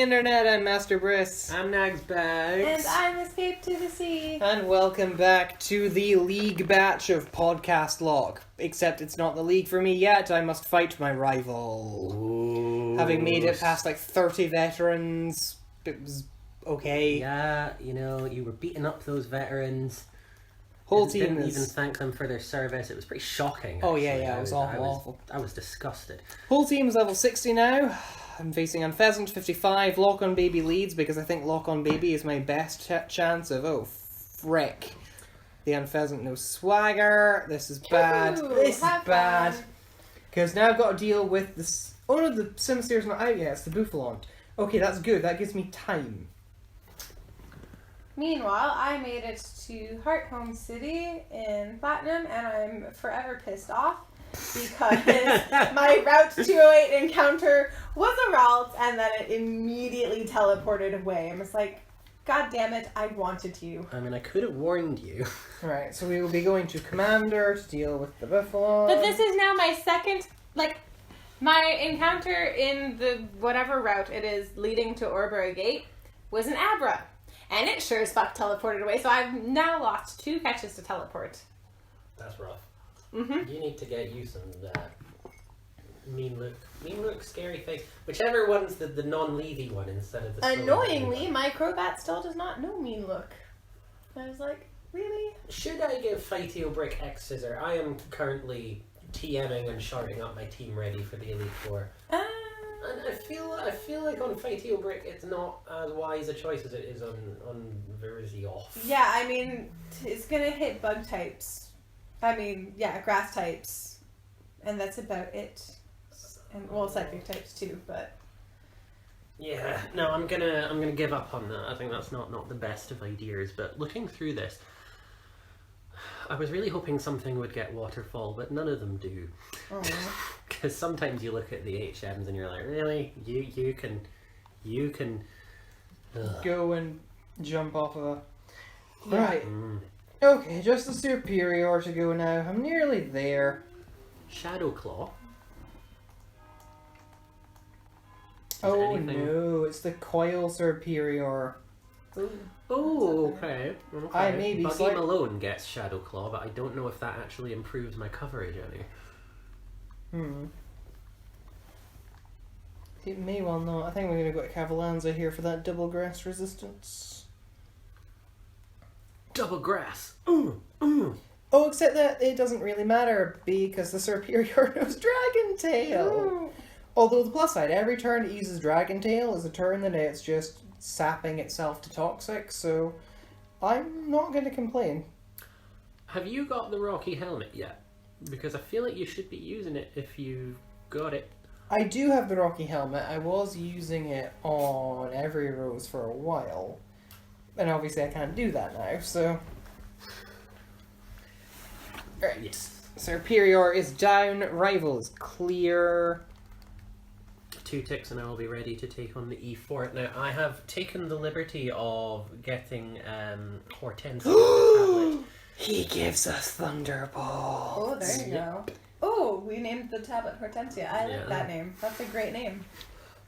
internet, I'm Master Briss. I'm Nags Bags. And I'm Escape to the Sea. And welcome back to the League batch of Podcastlocke. Except it's not the League for me yet, I must fight my rival. Ooh. Having made it past like 30 veterans, it was okay. Yeah, you were beating up those veterans. Whole team didn't is... even thank them for their service. It was pretty shocking. Oh actually. yeah, it was awful. I was disgusted. Whole team's level 60 now. I'm facing Unpheasant 55. Lock on Baby leads because I think Lock on Baby is my best chance of... Oh, frick. The Unpheasant no swagger. This is bad. This is bad. Because now I've got to deal with this... Oh no, the Sinister's not out yet. It's the Bouffalon. Okay, that's good. That gives me time. Meanwhile, I made it to Heart Home City in Platinum, and I'm forever pissed off because my Route 208 encounter was a Ralt, and then it immediately teleported away. I was like, God damn it, I wanted you. I mean, I could have warned you. Right, so we will be going to Commander to deal with the Bouffalon. But this is now my second, my encounter in the whatever route it is leading to Orbera Gate was an Abra. And it sure as fuck teleported away, so I've now lost 2 catches to teleport. That's rough. Mm-hmm. You need to get used to that. Mean look, scary face. Whichever one's the non-Levy one instead of the... Annoyingly, my Crobat still does not know Mean Look. I was like, really? Should I give Fighty Brick X Scissor? I am currently TMing and sharding up my team ready for the Elite Four. And I feel like on Fighty Brick it's not as wise a choice as it is on Verzioff. Yeah, I mean, it's gonna hit bug types. Grass types. And that's about it. And psychic types too, but... Yeah, no, I'm gonna give up on that. I think that's not the best of ideas, but looking through this, I was really hoping something would get Waterfall, but none of them do. Because sometimes you look at the HMs and you're like, really? You can... Go and jump off of a... Right. Okay, just the Superior to go now. I'm nearly there. Shadow Claw. Oh no, it's the Coil Superior. Oh, okay. I may be Buggy Malone gets Shadow Claw, but I don't know if that actually improves my coverage any. It may well not. I think we're going to go to Cavalanza here for that double grass resistance. Double grass! Oh, except that it doesn't really matter because the Superior knows Dragon Tail. Although the plus side, every turn it uses Dragon Tail is a turn that it's just sapping itself to toxic, so I'm not going to complain. Have you got the Rocky Helmet yet? Because I feel like you should be using it if you've got it. I do have the Rocky Helmet. I was using it on every rose for a while. And obviously I can't do that now, so... Right. Yes. Superior is down, Rival is clear. 2 ticks and I will be ready to take on the E4. Now, I have taken the liberty of getting Hortensia. He gives us Thunderbolt. Oh, there you go. Oh, we named the tablet Hortensia. I like that name. That's a great name.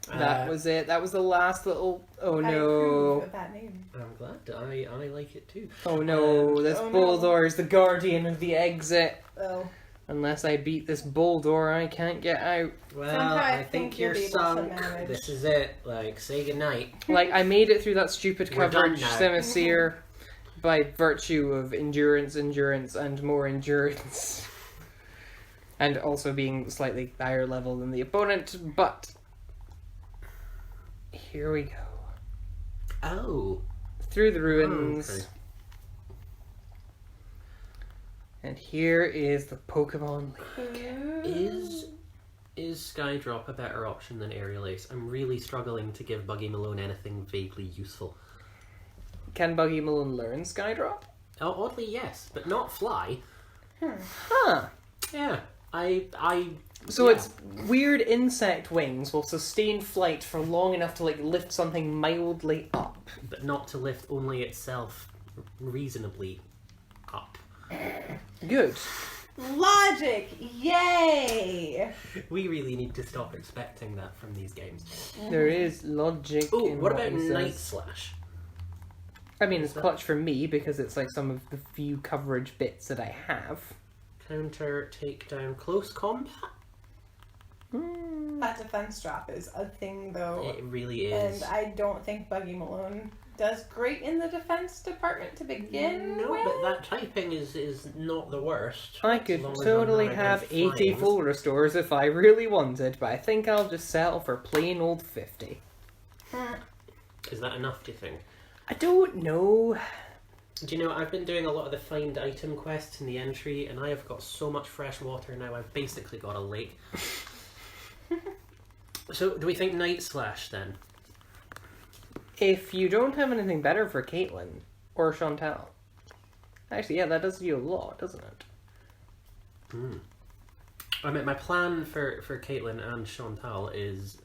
That was it. That was the last little... Oh I no. approve of that name. I'm glad. I like it too. Oh no, this Boldor is the guardian of the exit. Oh. Unless I beat this Boldor, I can't get out. Well, Somehow I think you're you'll be able to sunk. manage. This is it. Say goodnight. I made it through that stupid We're coverage done now. Semiseer by virtue of endurance, and more endurance. And also being slightly higher level than the opponent, but... Here we go. Oh. Through the ruins. Okay. And here is the Pokemon League. Is Skydrop a better option than Aerial Ace? I'm really struggling to give Buggy Malone anything vaguely useful. Can Buggy Malone learn Skydrop? Oh, oddly, yes, but not fly. Huh. Yeah, So it's weird insect wings will sustain flight for long enough to lift something mildly up. But not to lift only itself reasonably up. Good. Logic! Yay! We really need to stop expecting that from these games. There is logic. Oh, in what about he says. Night Slash? I mean, it's clutch for me because it's like some of the few coverage bits that I have. Counter, takedown, close combat? That defense drop is a thing, though. It really is. And I don't think Buggy Malone does great in the defense department to begin No, with. but that typing is not the worst. I as could long as totally I'm not have going 80 flying. full restores if I really wanted, but I think I'll just settle for plain old 50. Is that enough, do you think? I don't know. Do you know, I've been doing a lot of the find item quests in the entry, and I have got so much fresh water now, I've basically got a lake. So, do we think Night Slash then? If you don't have anything better for Caitlyn or Chantal. Actually, yeah, that does you a lot, doesn't it? I mean, my plan for Caitlyn and Chantal is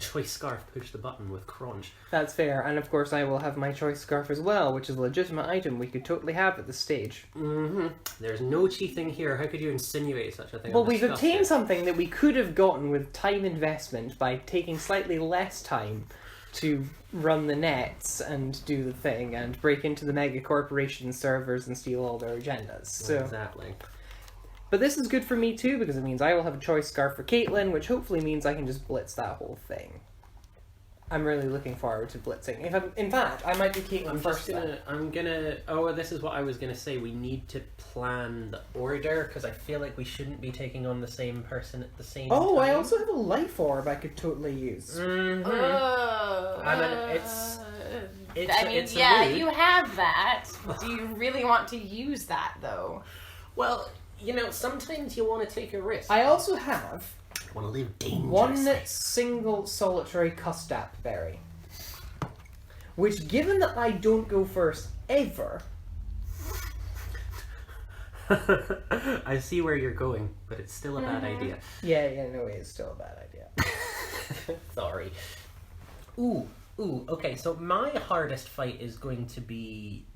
Choice Scarf, push the button with Crunch. That's fair, and of course I will have my choice scarf as well, which is a legitimate item we could totally have at this stage. There's no cheating here. How could you insinuate such a thing? Well, I've we've discussed obtained it. something that we could have gotten with time investment by taking slightly less time to run the nets and do the thing and break into the mega corporation servers and steal all their agendas. So, Exactly. but this is good for me too because it means I will have a choice scarf for Caitlyn, which hopefully means I can just blitz that whole thing. I'm really looking forward to blitzing. In fact, I might do Caitlyn first. Oh, this is what I was gonna say. We need to plan the order because I feel like we shouldn't be taking on the same person at the same time. Oh, I also have a life orb I could totally use. Oh. I mean, it's yeah, a mood. you have that. Do you really want to use that, though? Well, you know, sometimes you want to take a risk. I also have want to live one dangerously. single solitary Custap berry. Which, given that I don't go first ever, I see where you're going, but it's still a bad idea. yeah, no, it's still a bad idea. Sorry. Ooh, okay, so my hardest fight is going to be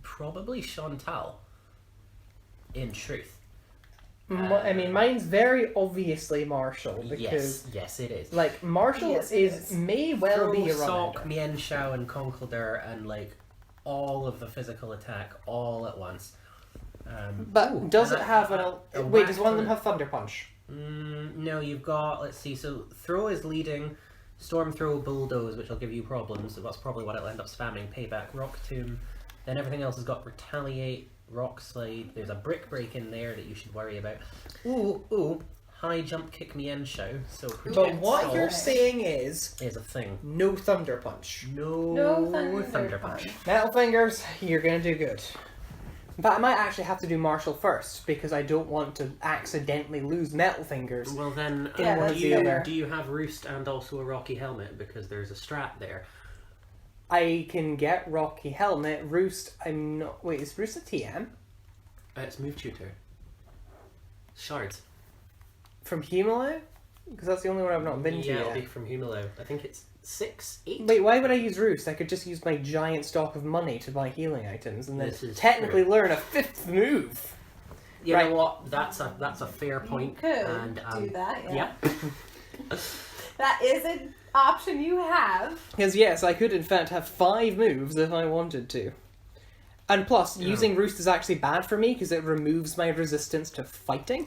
probably Chantal, in truth. I mean, mine's very obviously Marshall because, Yes, it is. like, Marshall Yes, it is. may well be a Sock, run. Mian Shao, and Conkeldurr, and like all of the physical attack all at once. But does it have a wait, does one of them whack have Thunder Punch? No, you've got, let's see, so Throw is leading, Storm Throw, Bulldoze, which will give you problems, so that's probably what it'll end up spamming, Payback, Rock Tomb, then everything else has got Retaliate, Rock Slide, there's a Brick Break in there that you should worry about. Ooh, High Jump Kick Mian Shao, so But Project what Stall you're saying is is a thing. no Thunder Punch. No Thunder Thunder Punch. Punch. Metal Fingers, you're gonna do good. But I might actually have to do Marshall first because I don't want to accidentally lose Metal Fingers. Well then, Yeah, that's do fair. you have Roost and also a Rocky Helmet, because there's a strat there. I can get Rocky Helmet. Roost, I'm not. Wait, is Roost a TM? It's Move Tutor. Shards. From Himalo? Because that's the only one I've not been to Yeah, it'll yet. be from Humalo. I think it's 6, 8. Wait, why would I use Roost? I could just use my giant stock of money to buy healing items and then This is technically learn a 5th move. You right. know what? That's a fair point. You could and, do that, yeah. Yep. That is an option you have. Because yes, I could in fact have 5 moves if I wanted to. And plus, using Roost is actually bad for me because it removes my resistance to fighting.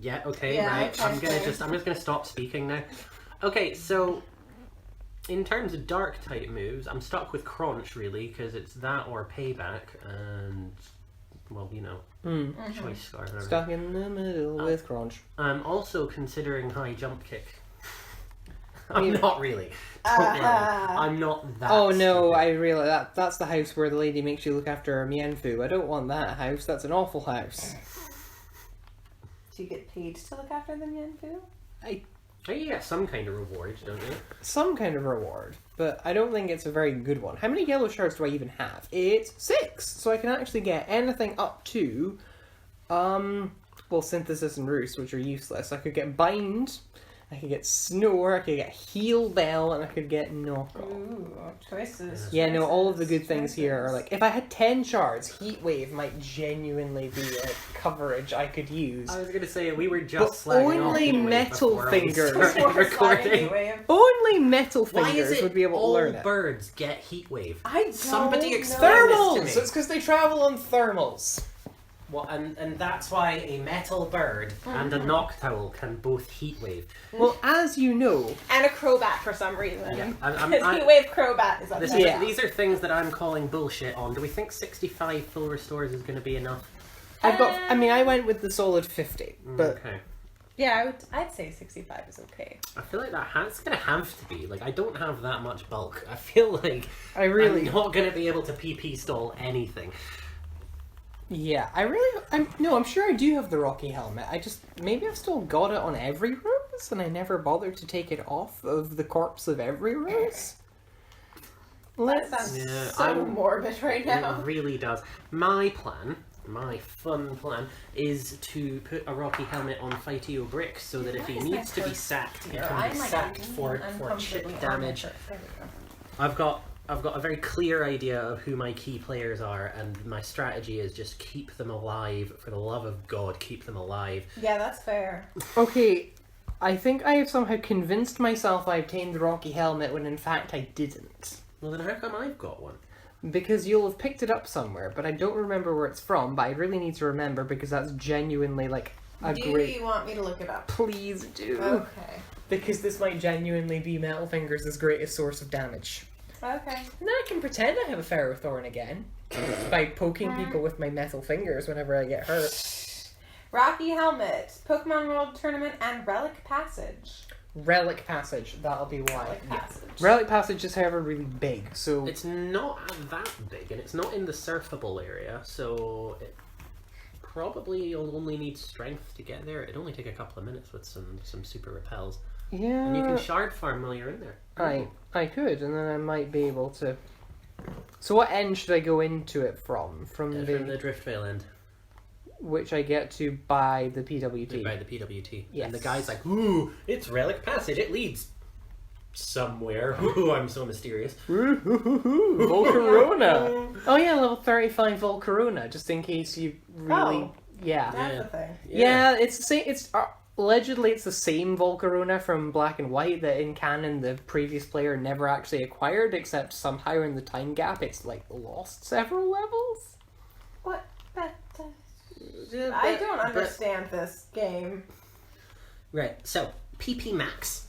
Yeah. Okay. Yeah, right. okay, I'm just gonna stop speaking now. Okay. So, in terms of dark type moves, I'm stuck with Crunch really because it's that or Payback and, well, you know, Choice Scarf. and everything. Stuck in the middle with Crunch. I'm also considering High Jump Kick. I'm not really. Don't worry. I'm not that. Oh no, stupid. I realize that's the house where the lady makes you look after her Mienfu. I don't want that house. That's an awful house. Do you get paid to look after the Mienfu? Oh, you get some kind of reward, don't you? Some kind of reward, but I don't think it's a very good one. How many yellow shards do I even have? It's 6, so I can actually get anything up to, well, Synthesis and Roost, which are useless. I could get Bind, I could get Snore, I could get Heal Bell, and I could get Knock Off. Ooh, choices. Yeah, no, all of the good choices, things here are like, if I had 10 shards, Heat Wave might genuinely be a coverage I could use. I was going to say, we were just But slagging only off Heatwave Metal before we Fingers. started Before recording. sliding wave. Only Metal Why Fingers is it would be able to all learn it. birds get Heatwave? I don't Somebody know. explain this to Thermals! me. It's because they travel on thermals. Well, and that's why a metal bird and a Noctowl can both Heatwave. Well, as you know, And a Crobat for some reason. Yeah, Because Heatwave Crobat is up there. Yeah. These are things that I'm calling bullshit on. Do we think 65 full restores is going to be enough? I went with the solid 50, but Okay. Yeah, I'd say 65 is okay. I feel like that's going to have to be. Like, I don't have that much bulk. I feel like I really... I'm not going to be able to PP stall anything. Yeah, I'm sure I do have the Rocky Helmet. Maybe I've still got it on every rose, and I never bothered to take it off of the corpse of every rose. That sounds Yeah, so morbid right now. It really does. My fun plan, is to put a Rocky Helmet on Fightio Brick so that if he Why is my needs to be purse sacked, he here? can be I'm, like, sacked for uncomfortably chip on my damage. purse. There we go. I've got a very clear idea of who my key players are, and my strategy is just keep them alive. For the love of God, keep them alive. Yeah, that's fair. Okay, I think I have somehow convinced myself I obtained the Rocky Helmet when in fact I didn't. Well, then how come I've got one? Because you'll have picked it up somewhere, but I don't remember where it's from, but I really need to remember because that's genuinely like a Do great... you want me to look it up? Please do. Okay. Because this might genuinely be Metal Fingers' greatest source of damage. Okay. And then I can pretend I have a Ferrothorn again by poking people with my Metal Fingers whenever I get hurt. Rocky Helmet, Pokemon World Tournament, and Relic Passage. Relic Passage, that'll be why. Relic Yeah. Passage. Relic Passage is, however, really big, so... It's not that big, and it's not in the surfable area, so it probably only need strength to get there. It'd only take a couple of minutes with some super repels. Yeah... And you can shard farm while you're in there. I could, and then I might be able to... So what end should I go into it from? From From the Driftvale end. Which I get to by the PWT. By the PWT. Yes. And the guy's like, ooh, it's Relic Passage, it leads somewhere. Ooh, I'm so mysterious. Volcarona! Oh yeah, level 35 Volcarona, just in case you really... Oh. Yeah. That's the thing. Yeah, it's the same. It's allegedly it's the same Volcarona from Black and White that in canon the previous player never actually acquired, except somehow in the time gap it's like lost several levels. What? Yeah, I don't understand this game. Right, so, PP Max.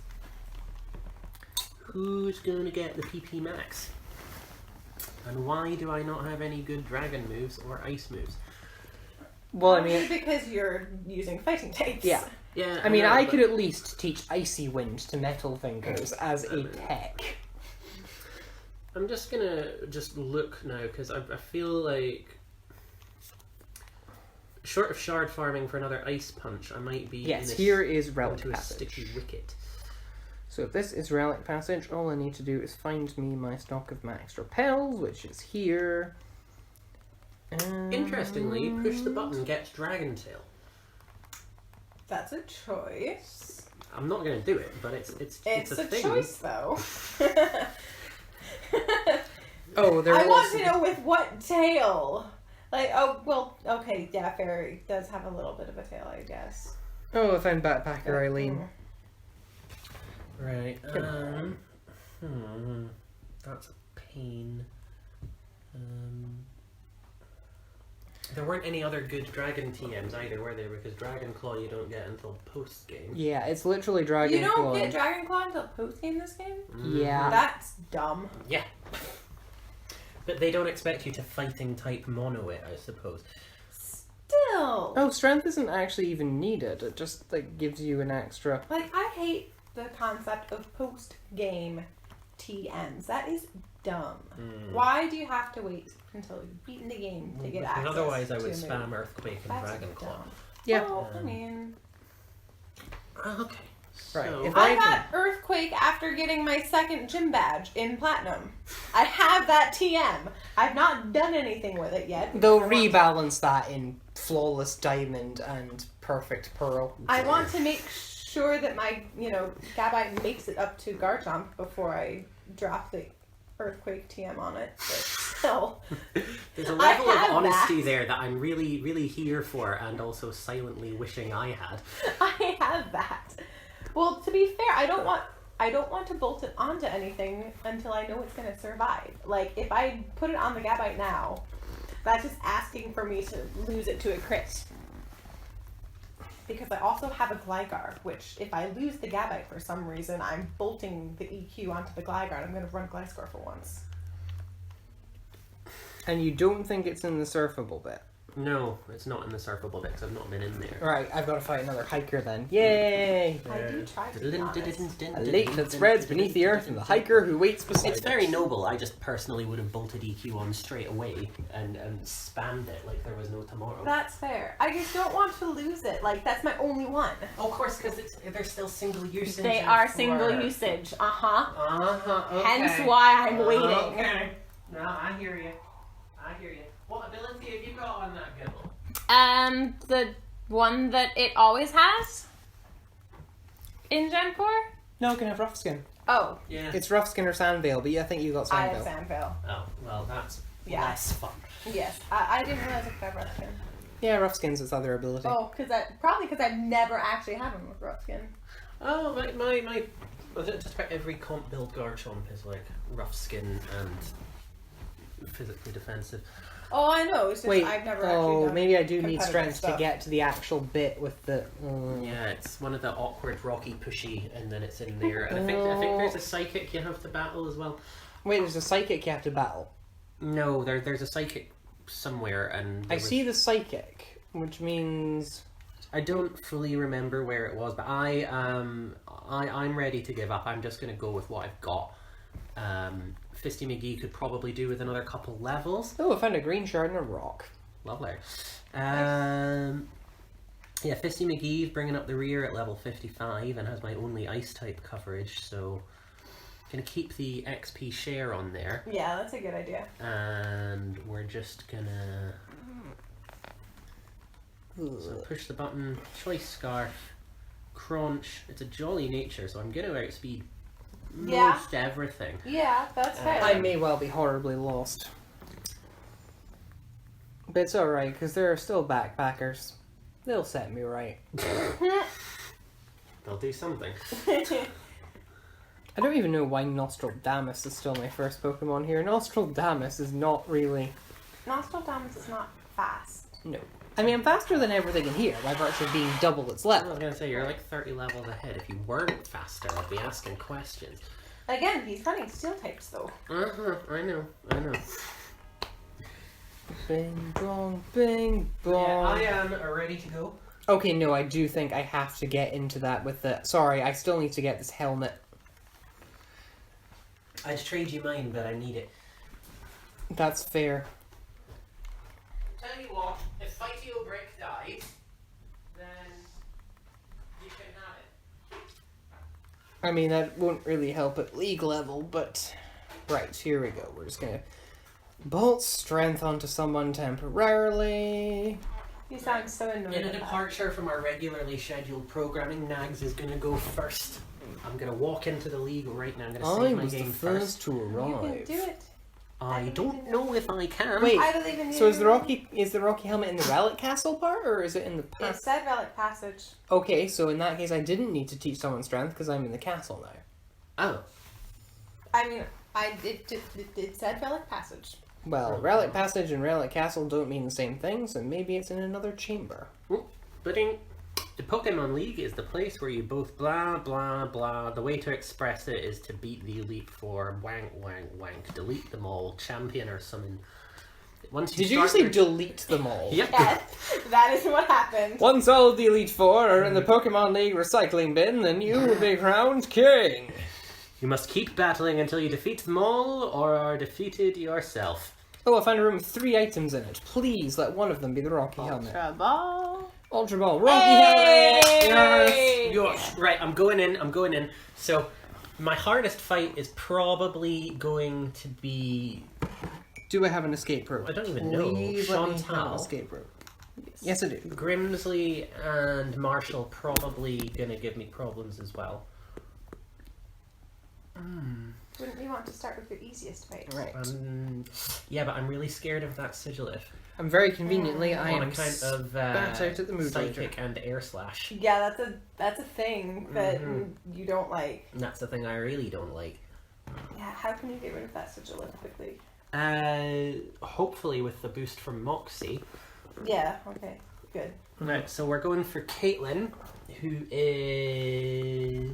Who's gonna get the PP Max? And why do I not have any good dragon moves or ice moves? Well, I Probably mean, because you're using fighting types. yeah. Yeah, I mean, know, I but- could at least teach Icy Wind to Metal Fingers as a tech. I'm just gonna look now, because I feel like... Short of shard farming for another ice punch, I might be Yes, in here is Relic into a Passage. sticky wicket. So if this is Relic Passage, all I need to do is find me my stock of max repels, which is here. Interestingly, push the button gets Dragon Tail. That's a choice. I'm not gonna do it, but it's It's a a thing. choice, though. Oh, there I was... want to know with what tail. Like, oh, well, okay, yeah, Fairy does have a little bit of a tail, I guess. Oh, I found Backpacker Eileen. Right. That's a pain. There weren't any other good Dragon TMs either, were there? Because Dragon Claw you don't get until post game. Yeah, it's literally Dragon You don't Claw. get Dragon Claw until post-game this game? Yeah. That's dumb. Yeah. But they don't expect you to fighting type mono it, I suppose. Still. Oh, strength isn't actually even needed. It just like gives you an extra. Like, I hate the concept of post-game TMs. That is dumb. Why do you have to wait until you've beaten the game to get Because access otherwise I to would a spam move? Earthquake and That's Dragon Claw. dumb. Yeah. Well, I mean, Okay. Right, So, if I got Earthquake after getting my second gym badge in Platinum. I have that TM. I've not done anything with it yet. They'll I want to- rebalance that in Flawless Diamond and Perfect Pearl. I want to make sure that my, Gabite makes it up to Garchomp before I drop the Earthquake TM on it. But still. There's a level of honesty there that I'm really, really here for, and also silently wishing I had. I have that. Well, to be fair, I don't want to bolt it onto anything until I know it's going to survive. Like, if I put it on the Gabite now, that's just asking for me to lose it to a crit. Because I also have a Gligar, which if I lose the Gabite for some reason, I'm bolting the EQ onto the Gligar and I'm going to run Gliscor for once. And you don't think it's in the surfable bit? No, it's not in the surfable bit because I've not been in there. Right, I've got to fight another hiker then. Yay! I do try to be honest. A lake that spreads beneath the earth and the hiker who waits beside It's very noble. I just personally would have bolted EQ on straight away and spammed it like there was no tomorrow. That's fair. I just don't want to lose it. Like, that's my only one. Oh, of course, because they're still single usage. They are single usage. Okay. Hence why I'm waiting. Okay. No, I hear you. What ability have you got on that Gibble? The one that it always has in Gen 4? No, it can have rough skin. Oh. Yeah. It's rough skin or Sandvale, but yeah, I think you got I have Sandvale. Sandvale. Oh, well, that's Yes. less fun. Yes. I didn't realize it could have rough skin. Yeah, rough skin's its other ability. Oh, probably because I've never actually had one with rough skin. Oh, just about every comp build Garchomp is like rough skin and physically defensive. Oh, I know. It's just Wait, I've never actually done maybe I do need competitive strength stuff. to get to the actual bit with the... Yeah, it's one of the awkward, rocky, pushy, and then it's in there. And I think there's a psychic you have to battle as well. Wait, there's a psychic you have to battle. No, there's a psychic somewhere, and I see the psychic, which means... I don't fully remember where it was, but I'm ready to give up. I'm just going to go with what I've got. Fisty McGee could probably do with another couple levels. Oh, I found a green shard and a rock. Lovely. Yeah, Fisty McGee's bringing up the rear at level 55 and has my only ice type coverage, so I'm going to keep the XP share on there. Yeah, that's a good idea. And we're just going to push the button, Choice Scarf, Crunch. It's a jolly nature, so I'm going to outspeed most everything. Yeah, that's fair. I may well be horribly lost. But it's alright, because there are still backpackers. They'll set me right. They'll do something. I don't even know why Nostradamus is still my first Pokemon here. Nostradamus is not really... Nostradamus is not fast. No. I mean, I'm faster than everything in here by virtue of being double its I level. was going to say, you're like 30 levels ahead. If you weren't faster, I'd be asking questions. Again, he's running steel types though. I know. Bing bong, bing bong. Yeah, I am ready to go. Okay, no, I do think I have to get into that with the... Sorry, I still need to get this helmet. I'd trade you mine, but I need it. That's fair. Tell you what, if Fightio Brick dies, then you can have it. I mean, that won't really help at league level, but... Right, here we go. We're just gonna... Bolt strength onto someone temporarily. You sound so annoyed. In a departure from our regularly scheduled programming, Nags is going to go first. I'm going to walk into the league right now. I'm going to save my game first. To arrive. You can do it. I don't know if I can. Wait, I believe in you. so is the Rocky helmet in the Relic Castle part, or is it in the It past? said Relic Passage. Okay, so in that case, I didn't need to teach someone strength because I'm in the castle now. Oh. I mean, it said Relic Passage. Well, Relic Passage and Relic Castle don't mean the same thing, so maybe it's in another chamber. But the Pokemon League is the place where you both blah blah blah. The way to express it is to beat the Elite Four, wank wank wank, delete them all, champion or summon. Once Did you just say delete them all? Yep. Yes, that is what happened. Once all of the Elite Four are in the Pokemon League recycling bin, then you will be crowned king. You must keep battling until you defeat them all or are defeated yourself. Oh, I found a room with 3 items in it. Please let one of them be the Rocky helmet. Ultra Ball. Ultra Ball. Rocky helmet! Hey! Yes! Right, I'm going in. So, my hardest fight is probably going to be... Do I have an escape rope? I don't even know. Please let me have an Chantal. escape rope. Yes, I do. Grimsley and Marshall probably gonna give me problems as well. Wouldn't you want to start with your easiest fight? Right. Yeah, but I'm really scared of that sigillif. I'm very conveniently, I On am account of spat out at the mood psychic and air slash. Yeah, that's a thing that you don't like. And that's the thing I really don't like. Yeah, how can you get rid of that sigillif quickly? Hopefully with the boost from Moxie. Yeah, okay, good. Right, so we're going for Caitlin, who is...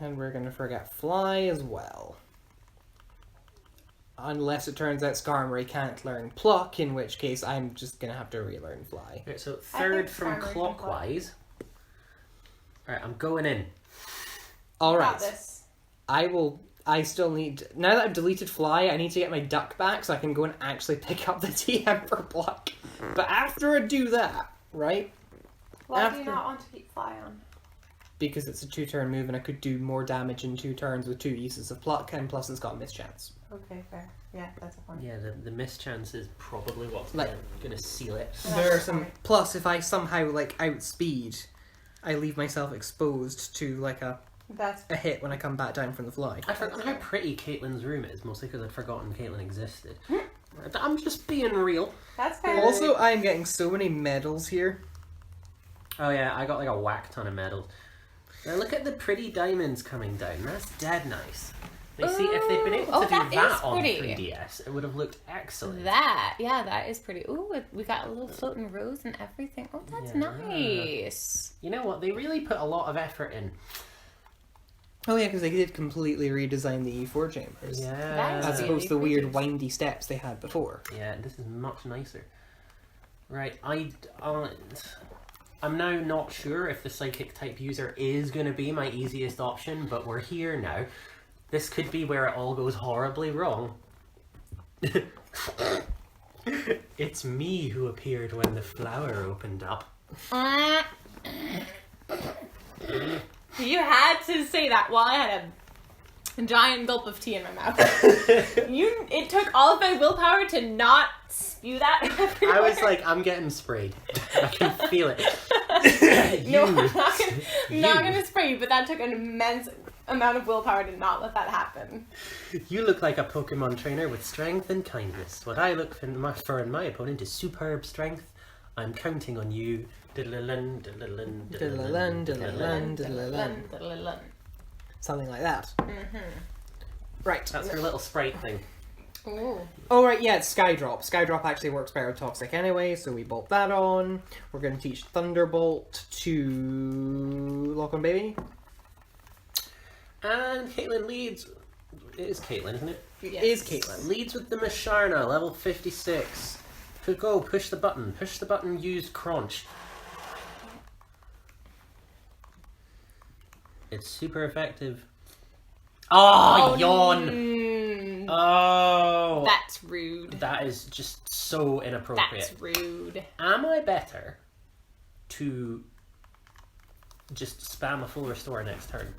And we're going to forget Fly as well. Unless it turns out Skarmory can't learn Pluck, in which case I'm just going to have to relearn Fly. Right, so third from Skarmory can clockwise. Alright, I'm going in. Alright. Got this. I still need... Now that I've deleted Fly, I need to get my duck back so I can go and actually pick up the TM for Pluck. But after I do that, right? Why do you not want to keep Fly on? Because it's a 2-turn move and I could do more damage in 2 turns with 2 uses of Pluck, and plus it's got a mischance. Okay, fair. Yeah, that's a point. Yeah, the mischance is probably what's Like- gonna seal it. There are some... Plus, if I somehow, outspeed, I leave myself exposed to, That's a hit when I come back down from the Fly. I forgot how pretty Caitlin's room is, mostly because I'd forgotten Caitlin existed. I'm just being real. That's fair. Also, I am getting so many medals here. Oh yeah, I got a whack ton of medals. Now look at the pretty diamonds coming down. That's dead nice. They see if they'd been able to do that that is on pretty. 3DS, it would have looked excellent. That is pretty. Ooh, we got a little floating rose and everything. Oh, that's Yeah. nice. You know what? They really put a lot of effort in. Oh yeah, because they did completely redesign the E4 chambers. Yeah. That As is opposed to the really weird pretty. windy steps they had before. Yeah, this is much nicer. Right, I'm now not sure if the psychic type user is going to be my easiest option, but we're here now. This could be where it all goes horribly wrong. It's me who appeared when the flower opened up. You had to say that while I had a giant gulp of tea in my mouth. It took all of my willpower to not spew that everywhere. I was like, I'm getting sprayed. I can feel it. No, I'm not gonna spray you, but that took an immense amount of willpower to not let that happen. You look like a Pokemon trainer with strength and kindness. What I look for in my opponent is superb strength. I'm counting on you. Diddle-lun, diddle-lun, Diddle-lun, diddle-lun. diddle-lun, diddle-lun. Something like that. Right. That's her little sprite thing. Ooh. Oh, right, yeah, it's Skydrop. Skydrop actually works Pyrotoxic anyway, so we bolt that on. We're going to teach Thunderbolt to Lock on Baby. And Caitlin leads. It is Caitlin, isn't it? Yes. Is Caitlin. Leads with the Misharna, level 56. Go, push the button. Push the button, use Crunch. It's super effective. Oh, yawn! Oh! That's rude. That is just so inappropriate. That's rude. Am I better to just spam a full restore next turn?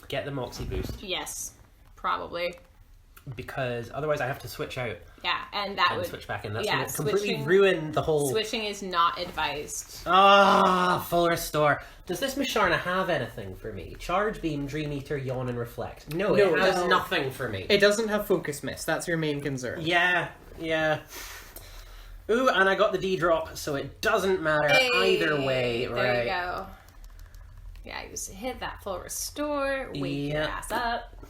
Get the Moxie boost. Yes, probably. Because otherwise I have to switch out Yeah, and that and would switch back in. That's yeah, going to completely switching- ruin the whole... switching is not advised. Ah, full restore. Does this Misharna have anything for me? Charge Beam, Dream Eater, Yawn, and Reflect. No, No, it it has doesn't. nothing for me. It doesn't have Focus Mist. That's your main concern. Yeah. Ooh, and I got the D drop, so it doesn't matter either way. There Right. you go. Yeah, you just hit that full restore, wake your Yep. ass up.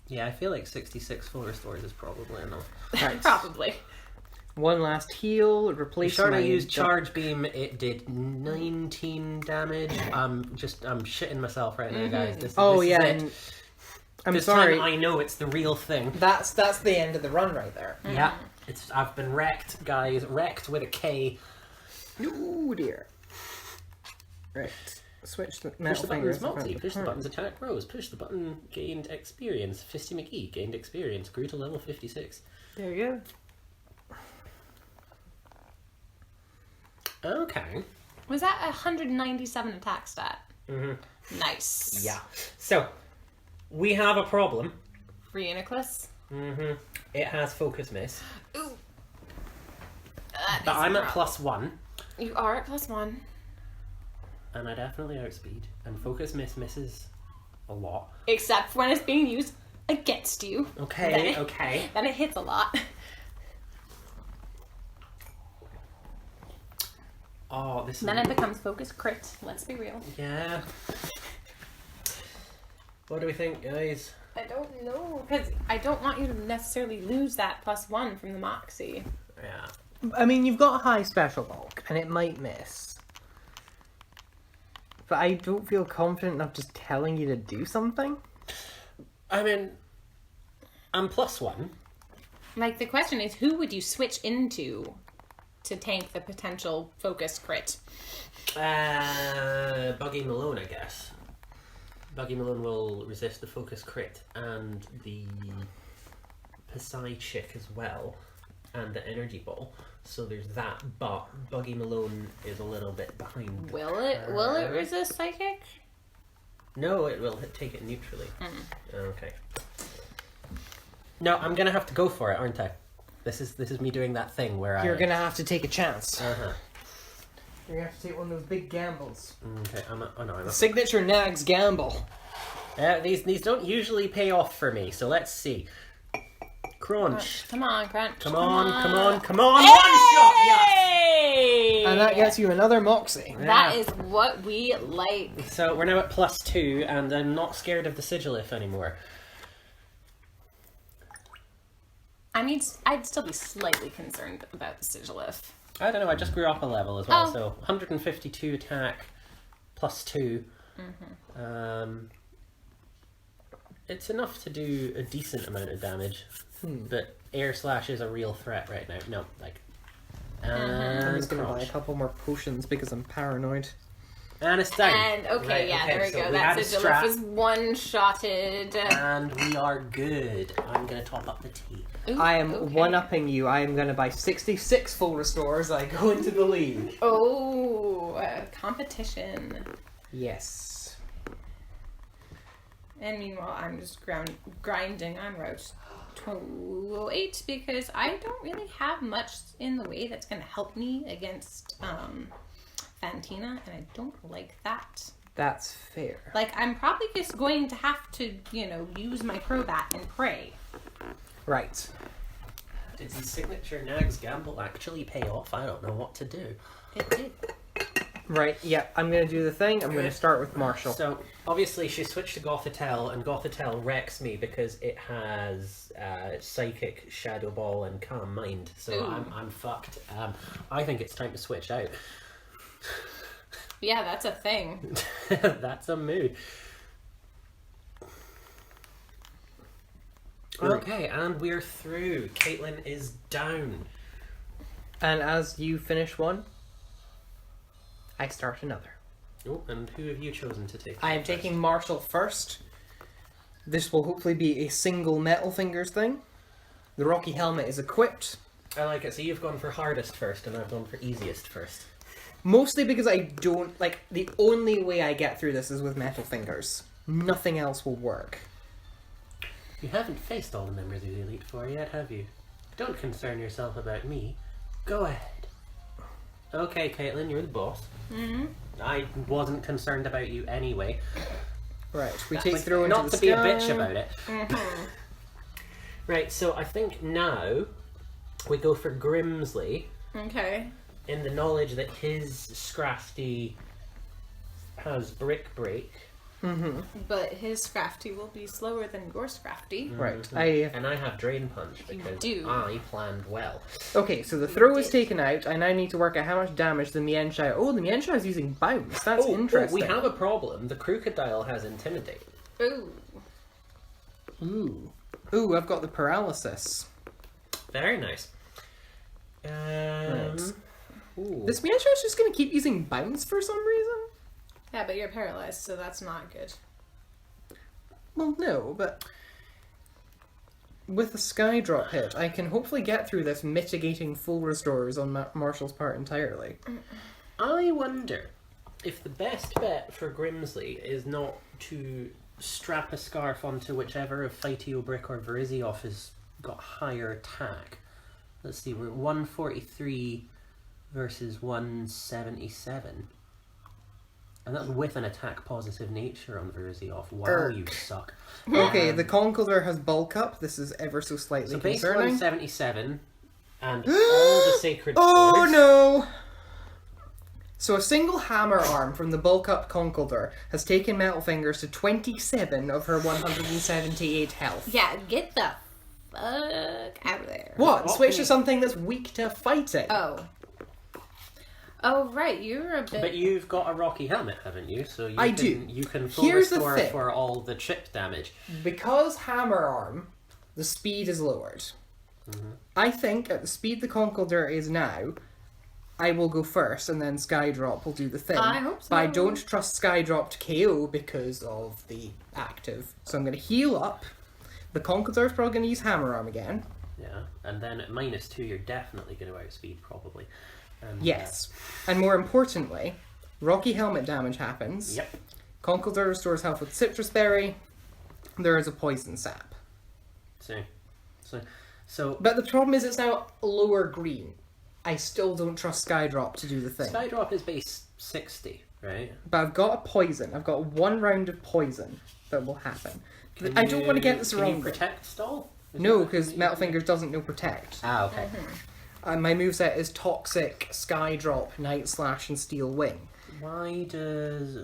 Yeah, I feel like 66 full restores is probably enough. Right. Probably. One last heal. Replace Misharna my used Charge Beam. It did 19 damage. I'm shitting myself right now, guys. This Oh, is yeah. it. And I'm This sorry. time I know it's the real thing. That's the end of the run right there. Yeah, I've been wrecked, guys. Wrecked with a K. Oh, dear. Right. Switch the Push metal the fingers. buttons Moxie, push the buttons Attack Rose, push the button gained experience, Fisty McGee gained experience, grew to level 56. There you go. Okay. Was that 197 attack stat? Mm-hmm. Nice. Yeah. So, we have a problem. Reuniclus? Mm-hmm. It has focus miss. Ooh. But I'm at +1. You are at +1. And I definitely outspeed. And focus miss misses a lot. Except when it's being used against you. Okay, Then okay. Then it hits a lot. Oh, this Then is... it becomes focus crit. Let's be real. Yeah. What do we think, guys? I don't know. Because I don't want you to necessarily lose that +1 from the Moxie. Yeah. I mean, you've got a high special bulk, and it might miss. But I don't feel confident enough just telling you to do something. I mean, I'm +1. Like, the question is, who would you switch into to tank the potential focus crit? Buggy Malone, I guess. Buggy Malone will resist the focus crit and the Psy chick as well, and the energy ball. So there's that, but Buggy Malone is a little bit behind. Will it resist psychic? No, it will take it neutrally. Okay. No, I'm gonna have to go for it, aren't I? This is me doing that thing where You're gonna have to take a chance. Uh-huh. You're gonna have to take one of those big gambles. Okay, I'm The signature Nags gamble. These don't usually pay off for me, so let's see. Crunch. Come on, Crunch. Come on. One Hey! shot, yes! And that gets you another Moxie. That is what we like. So we're now at +2, and I'm not scared of the Sigilif anymore. I mean, I'd still be slightly concerned about the Sigilif. I don't know, I just grew up a level as well, Oh. so 152 attack, +2. It's enough to do a decent amount of damage, but air slash is a real threat right now. No, like... I'm just gonna buy a crunch. couple more potions because I'm paranoid. And it's down. And, Right, there we so go. we That had a Sigilif strat, is one-shotted. and we are good. I'm gonna top up the tea. Ooh, I am okay. one-upping you. I am gonna buy 66 full restores. I go into the lead. Oh, competition. Yes. And meanwhile, I'm just grinding on Route 208 because I don't really have much in the way that's going to help me against Fantina, and I don't like that. That's fair. Like, I'm probably just going to have to, use my Crobat and pray. Right. Did the signature Nags gamble actually pay off? I don't know what to do. It did. Right, yeah, I'm gonna do the thing. I'm gonna start with Marshall. So, obviously she switched to Gothitelle, and Gothitelle wrecks me because it has Psychic, Shadow Ball, and Calm Mind. So Ooh. I'm fucked. I think it's time to switch out. Yeah, that's a thing. That's a mood. Okay, and we're through. Caitlin is down. And as you finish one, I start another. Oh, and who have you chosen to take? I am taking Marshall first. This will hopefully be a single Metal Fingers thing. The Rocky Helmet is equipped. I like it. So you've gone for hardest first, and I've gone for easiest first. Mostly because I don't, the only way I get through this is with Metal Fingers. Nothing else will work. You haven't faced all the members of the Elite Four yet, have you? Don't concern yourself about me. Go ahead. Okay, Caitlin, you're the boss. Mm-hmm. I wasn't concerned about you anyway. Right, we That's take like- throw into not the to be a sky. bitch about it. Mm-hmm. Right, so I think now we go for Grimsley Okay. in the knowledge that his Scrafty has Brick Break. Mm-hmm. But his Scrafty will be slower than your Scrafty. Right, And I have Drain Punch because do. I planned well. Okay, so the throw is did. taken out. I now need to work out how much damage the Mienshao... Oh, the Mienshao is using Bounce. That's interesting. we have a problem. The Crocodile has Intimidate. Ooh. Ooh. Ooh, I've got the Paralysis. Very nice. Right. Ooh. This Mienshao is just going to keep using Bounce for some reason? Yeah, but you're paralyzed, so that's not good. Well, no, but... With the Sky Drop hit, I can hopefully get through this mitigating full restores on Marshall's part entirely. I wonder if the best bet for Grimsley is not to strap a scarf onto whichever of Fightio Brick or Verizioff is got higher attack. Let's see, we're 143 versus 177. And that's with an attack positive nature on Verzioff. Wow, you suck. Okay, the Conkeldurr has bulk up. This is ever so slightly So base concerning. 177 and all the sacred Oh swords. no! So a single hammer arm from the bulk up Conkeldurr has taken Metalfingers to 27 of her 178 health. Yeah, get the fuck out of there. What? Switch to something that's weak to fighting. Oh, right, you're a bit... But you've got a rocky helmet, haven't you? So I do. You can full Here's the restore thing. for all the chip damage. Because hammer arm, the speed is lowered. I think at the speed the Conkeldurr is now, I will go first and then Skydrop will do the thing. I hope so. But I don't trust Skydrop to KO because of the active. So I'm going to heal up. The Conkeldurr's probably going to use hammer arm again. Yeah, and then at -2, you're definitely going to outspeed, probably. And, Yes. And more importantly, Rocky Helmet damage happens. Yep. Conkeldurr restores health with Citrus Berry. There is a Poison Sap. So But the problem is it's now lower green. I still don't trust Skydrop to do the thing. Skydrop is base 60, right? But I've got a poison. I've got one round of poison that will happen. I don't want to get this Can wrong. you protect stall? Is No, that because something you can Metalfingers doesn't know protect. Ah, okay. My moveset is Toxic, Skydrop, Night Slash, and Steel Wing. Why does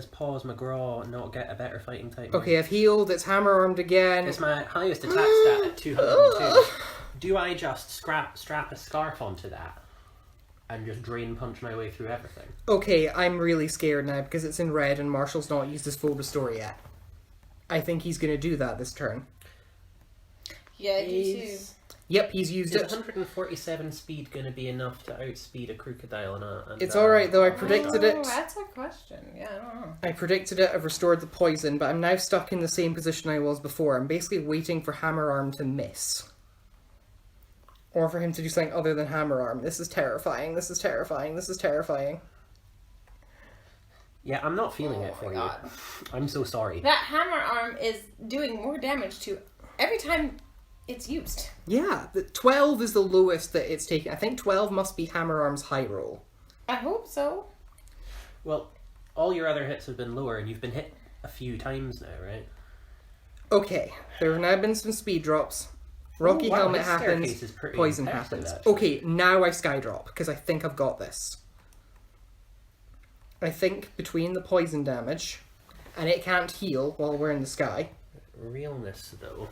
Paws McGraw not get a better fighting type? Okay, I've healed. It's hammer armed again. It's my highest attack stat at 202. Do I just strap a scarf onto that and just drain punch my way through everything? Okay, I'm really scared now because it's in red and Marshall's not used his full restore yet. I think he's going to do that this turn. Yeah, I do too. Is Yep, he's used it. 147 speed going to be enough to outspeed a crocodile and It's alright though, I predicted it. Oh, that's a question. Yeah, I don't know. I predicted it, I've restored the poison, but I'm now stuck in the same position I was before. I'm basically waiting for Hammer Arm to miss. Or for him to do something other than Hammer Arm. This is terrifying, this is terrifying, this is terrifying. Yeah, I'm not feeling it Oh for my you. God. I'm so sorry. That hammer arm is doing more damage to every time it's used. Yeah, the 12 is the lowest that it's taken. I think 12 must be Hammer Arm's high roll. I hope so. Well, all your other hits have been lower and you've been hit a few times now, right? Okay, there have now been some speed drops. Rocky Oh, wow, Helmet this staircase happens, is pretty poison impressive, happens. actually. Okay, now I Skydrop, because I think I've got this. I think between the poison damage, and it can't heal while we're in the sky. Realness, though.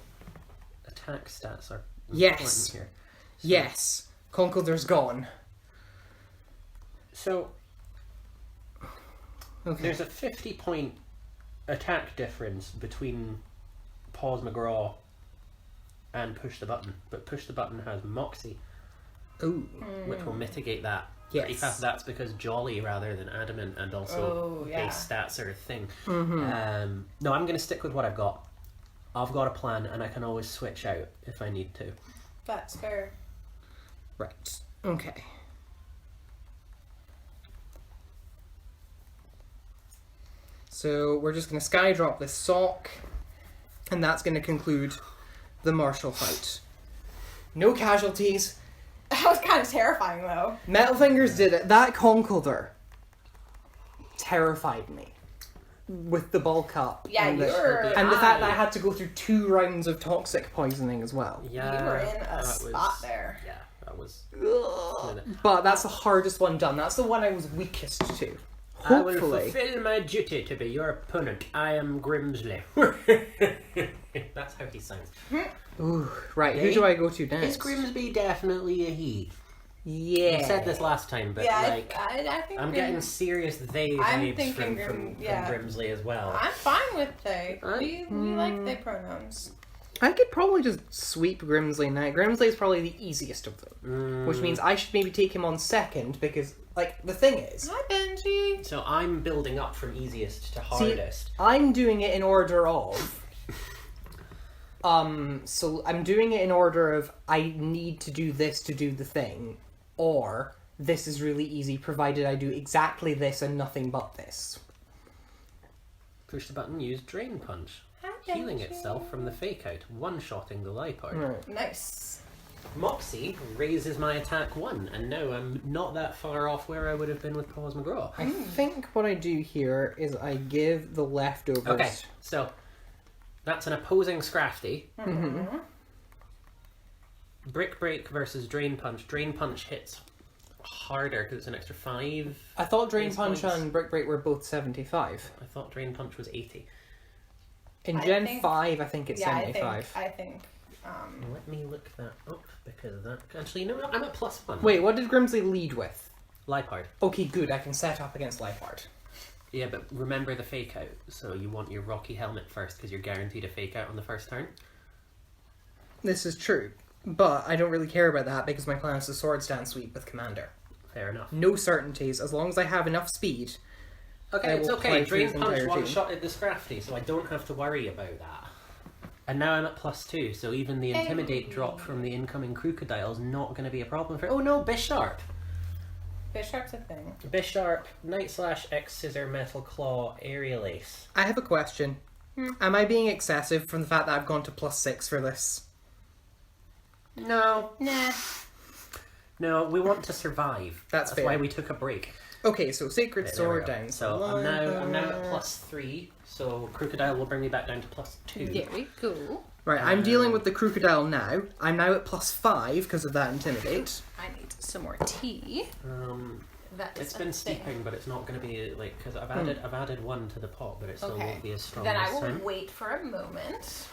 Attack stats are Yes. important here. Yes, Conkeldurr's gone. So, Okay. there's a 50-point attack difference between Paws McGraw and Push the Button, but Push the Button has Moxie, Ooh. which will mitigate that pretty Yes. fast. That's because Jolly rather than Adamant, and also Oh, yeah. base stats are a thing. Mm-hmm. No, I'm going to stick with what I've got. I've got a plan, and I can always switch out if I need to. That's fair. Right. Okay. So we're just going to Skydrop this sock, and that's going to conclude the martial fight. No casualties. That was kind of terrifying, though. Metalfingers did it. That Conkeldurr terrified me with the bulk up. Yeah, and you the, were. and the fact that I had to go through 2 rounds of toxic poisoning as well. Yeah, You were in a that spot there. Yeah, that was. But that's the hardest one done. That's the one I was weakest to. I will Hopefully. fulfill my duty to be your opponent. I am Grimsley. That's how he sounds. Ooh, right, who Eh? do I go to next? Is Grimsby definitely a he? Yeah. I said this last time, but Yeah, like, I think I'm getting serious they I'm vibes thinking from yeah. Grimsley as well. I'm fine with they. Huh? We like they pronouns. I could probably just sweep Grimsley now. Grimsley is probably the easiest of them. Which means I should maybe take him on second because, like, the thing is... Hi, Benji. So I'm building up from easiest to hardest. I'm doing it in order of... So I'm doing it in order of I need to do this to do the thing, or this is really easy provided I do exactly this and nothing but this. Push the button, use Drain Punch. healing itself from the fake out, one-shotting the Lipard. Right. Nice. Moxie raises my attack 1, and now I'm not that far off where I would have been with Paws McGraw. I think what I do here is I give the leftovers. Okay, so that's an opposing Scrafty. Mm-hmm. Brick Break versus Drain Punch. Drain Punch hits harder because it's an extra 5. I thought Drain Base Punch points. and Brick Break were both 75. I thought Drain Punch was 80. In I Gen think- 5, I think it's Yeah, 75. I think. Let me look that up because that... Actually, no, I'm at +1. Wait, what did Grimsley lead with? Lipard. Okay, good. I can set up against Lifeheart. Yeah, but remember the fake out. So you want your Rocky Helmet first because you're guaranteed a fake out on the first turn. This is true, but I don't really care about that because my plan is to Sword Stance Sweep with Commander. Fair enough. No certainties. As long as I have enough speed. Okay, I it's will okay. play through Drain the Punch entire one team. shot at the Scrafty, so I don't have to worry about that. And now I'm at +2, so even the Intimidate drop from the incoming Crocodile is not going to be a problem for... Oh no, Bisharp! Bisharp's a thing. Bisharp, Night Slash, X Scissor, Metal Claw, Aerial Ace. I have a question. Am I being excessive from the fact that I've gone to +6 for this? No. Nah. No, we want to survive. That's fair. why we took a break. Okay, so Sacred Okay, there Sword we go. down. So I'm now at +3, so Crocodile will bring me back down to +2. There we go. Right, I'm dealing with the Crocodile now. I'm now at +5 because of that Intimidate. I need some more tea. That is It's a been thing. steeping, but it's not going to be like because I've added 1 to the pot, but it still Okay. won't be as strong Then I this will time. wait for a moment.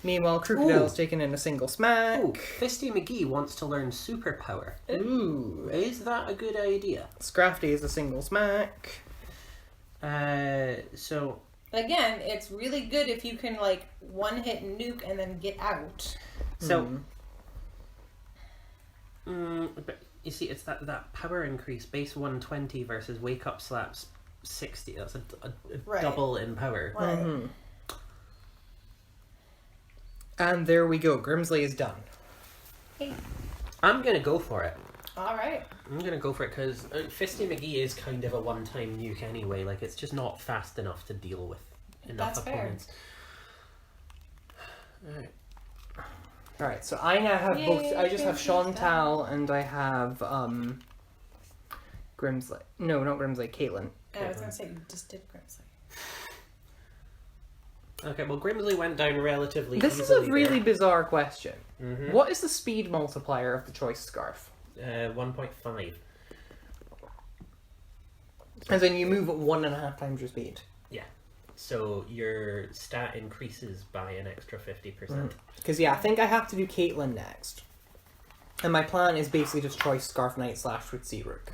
Meanwhile, Crocodile's taken in a single smack. Oh, Fisty McGee wants to learn superpower. Ooh. Is that a good idea? Scrafty is a single smack. So Again, it's really good if you can like one hit nuke and then get out. but you see, it's that power increase, base 120 versus wake up slaps 60. That's a Right. double in power. Right. And there we go. Grimsley is done. Hey. I'm gonna go for it. All right. I'm gonna go for it because Fisty McGee is kind of a one-time nuke anyway. Like it's just not fast enough to deal with enough That's fair. opponents. Alright. Alright, so I now have Yay, both. I just have Grimsley's Chantal and I have Grimsley. No, not Grimsley, Caitlin. I was gonna say you just did Grimsley. Okay, well Grimsley went down relatively This is easily a really bizarre question. Mhm. What is the speed multiplier of the choice scarf? 1.5. As in you move at 1.5 times your speed. Yeah. So your stat increases by an extra 50%. Because yeah, I think I have to do Caitlin next. And my plan is basically just choice scarf Night Slash with Searook.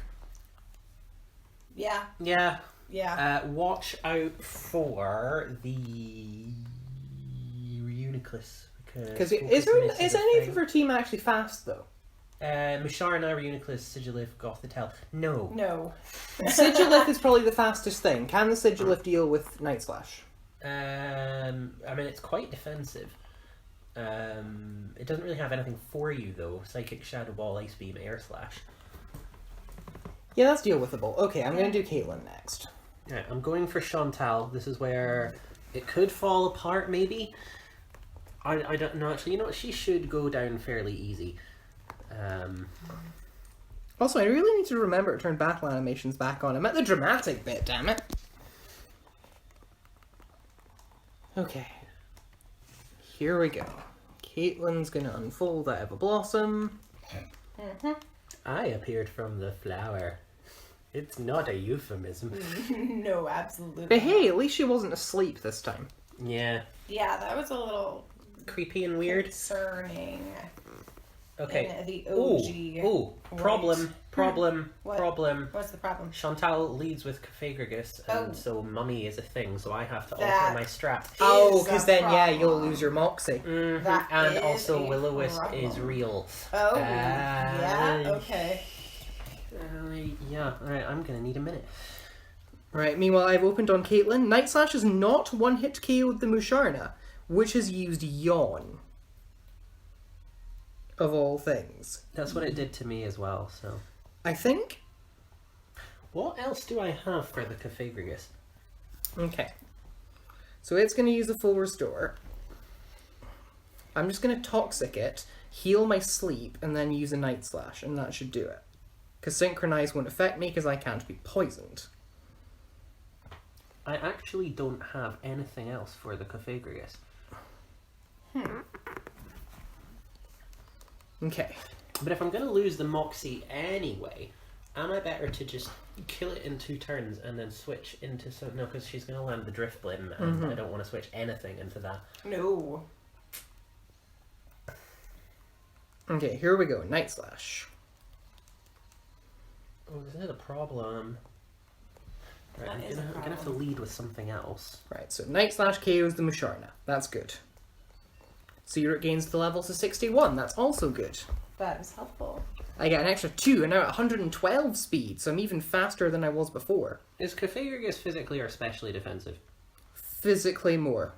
Yeah. Yeah. Yeah. Watch out for the Reuniclus. Because is any of her team actually fast though? Musharna, Reuniclus, Sigilif, Gothitelle. No. No. Sigilith is probably the fastest thing. Can the Sigilith deal with Night Slash? I mean, it's quite defensive. It doesn't really have anything for you though. Psychic, Shadow Ball, Ice Beam, Air Slash. Yeah, that's deal withable. Okay, I'm going to do Caitlin next. Alright, I'm going for Chantal. This is where it could fall apart, maybe. I don't know, actually. You know what? She should go down fairly easy. Also, I really need to remember to turn battle animations back on. I'm at the dramatic bit, damn it. Okay. Here we go. Caitlin's going to unfold out of a blossom. I appeared from the flower. It's not a euphemism. No, absolutely. But hey, at least she wasn't asleep this time. Yeah. Yeah, that was a little Creepy and weird. concerning. Okay. In the OG. Ooh. Problem. What? Problem. What's the problem? Chantal leads with Caphagrigus, and Oh. so Mummy is a thing, so I have to That alter my strat. Oh, is because a then, yeah, problem. you'll lose your Moxie. That And is also a Will-O-Wisp problem. is real. Oh, yeah, okay. Yeah, alright, I'm gonna need a minute. Right, meanwhile, I've opened on Caitlin. Night Slash has not one-hit KO'd the Musharna, which has used Yawn. Of all things. That's what it did to me as well, so. I think. What else do I have for the Caphagrigus? Okay. So it's going to use the full restore. I'm just going to Toxic it, heal my sleep, and then use a Night Slash, and that should do it. Because Synchronize won't affect me because I can't be poisoned. I actually don't have anything else for the Cofagrigus. Okay. But if I'm going to lose the Moxie anyway, am I better to just kill it in 2 turns and then switch into some... No, because she's going to land the Driftblim, and I don't want to switch anything into that. No. Okay, here we go. Night Slash. Oh, this is a problem. Right, That I'm is a gonna have to problem. lead with something else. Right, so Night Slash KOs the Musharna. That's good. Searoot gains the level to 61. That's also good. That is helpful. I get an extra 2 and now at 112 speed, so I'm even faster than I was before. Is Cofagrigus physically or specially defensive? Physically more.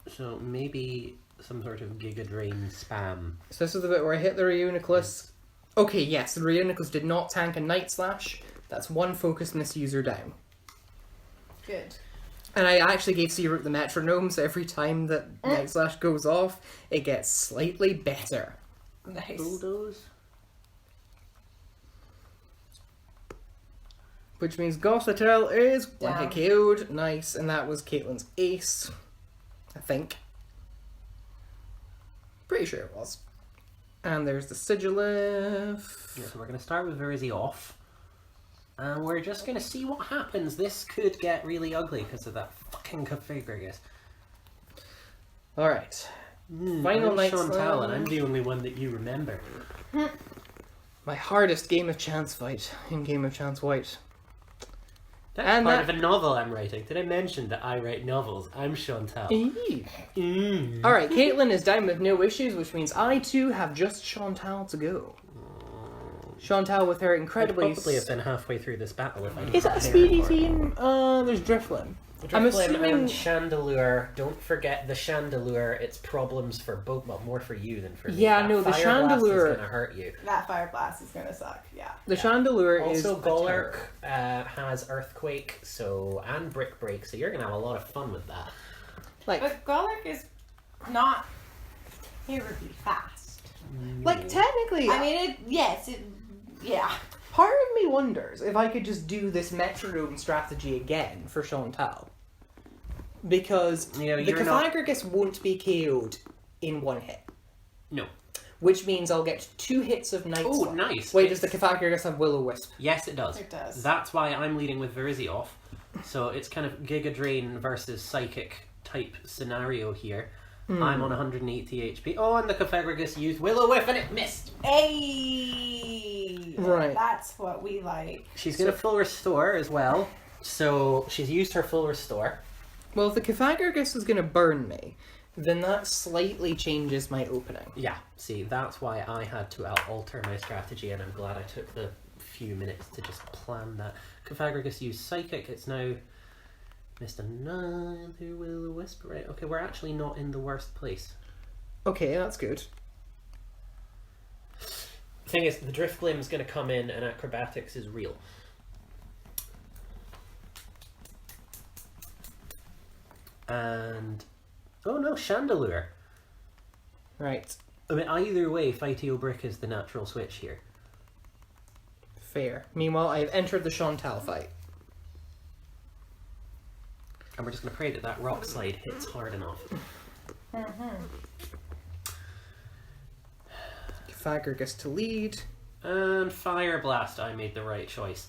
So maybe some sort of Giga Drain spam. So this is the bit where I hit the Reuniclus. Okay, yes, the Reuniclus did not tank a Night Slash. That's 1 focus misuser down. Good. And I actually gave Searoot the metronome, so every time that Night Slash goes off, it gets slightly better. Nice. Bulldoze? Which means Gothitelle is Down. 1 hit KO'd. Nice, and that was Caitlyn's ace. I think. Pretty sure it was. And there's the Sigilif. Yeah, so we're going to start with Verizzi off. And we're just going to see what happens. This could get really ugly because of that fucking Cofagrigus. Alright. Final I'm Night Chantal, and Slash. I'm the only one that you remember. My hardest Game of Chance fight in Game of Chance White. That's And part that- of a novel I'm writing. Did I mention that I write novels? I'm Chantal. Alright, Caitlyn is down with no issues, which means I too have just Chantal to go. Chantal with her I'd incredibly... probably have been halfway through this battle if I didn't Is that a prepare speedy for it. team? There's Drifblim. I'm Drifblim assuming... and Chandelure. Don't forget the Chandelure. It's problems for both, well, more for you than for me. Yeah, That no, the Fire Blast Chandelure- is gonna hurt you. That Fire Blast is gonna suck, yeah. The Chandelure is... Also, a Golurk terror. has Earthquake, so and Brick Break, so you're gonna have a lot of fun with that. Like, But Golurk is not terribly fast. technically... I mean, yeah. Part of me wonders if I could just do this metronome strategy again for Chantal. Because You know, the you're not- Cofagrigus won't be KO'd in 1 hit. No. Which means I'll get 2 hits of Night Oh, Slash. nice. Wait, does the Cofagrigus have Will-O-Wisp? Yes, it does. It does. That's why I'm leading with Verizzi off. So it's kind of Giga Drain versus Psychic type scenario here. I'm on 180 HP. Oh, and the Cofagrigus used Will-O-Wisp and it missed. Hey! Right. That's what we like. She's going to full restore as well. So she's used her full restore. Well, if the Cofagrigus is going to burn me, then that slightly changes my opening. Yeah, see, that's why I had to alter my strategy, and I'm glad I took the few minutes to just plan that. Cofagrigus used Psychic, it's now missed another Will-O-Wisp. Right, okay, we're actually not in the worst place. Okay, that's good. Thing is, the Driftblim is going to come in, and Acrobatics is real. And... oh no, Chandelure. Right. I mean, either way, Fightio Brick is the natural switch here. Fair. Meanwhile, I have entered the Chantal fight. And we're just going to pray that that rock slide hits hard enough. Cofagrigus to lead. And Fire Blast, I made the right choice.